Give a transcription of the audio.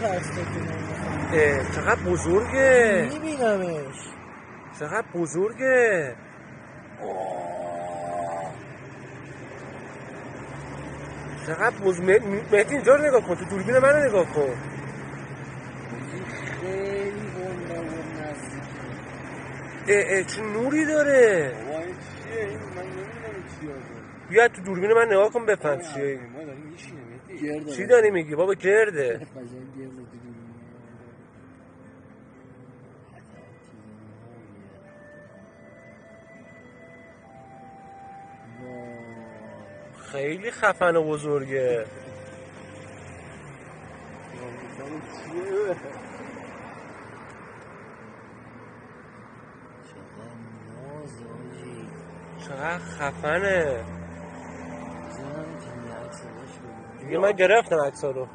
ترسناکه. چقدر بزرگه. میبینمش. چقدر بزرگه. چقدر مهدی اینجا رو نگاه کن، تو دوربین من رو نگاه کن. خیلی گنده و نزدیکه. چه نوری داره. بابا این چیه؟ این من نمیدونم چیه. بیا تو دوربین من نگاه کن بفهم چیه. ما داریم میشینه مهدی. چی داری میگی بابا؟ گرده. خیلی خفن و بزرگه. چقدر خفنه. دیگه من گرفتم عکس‌ها رو.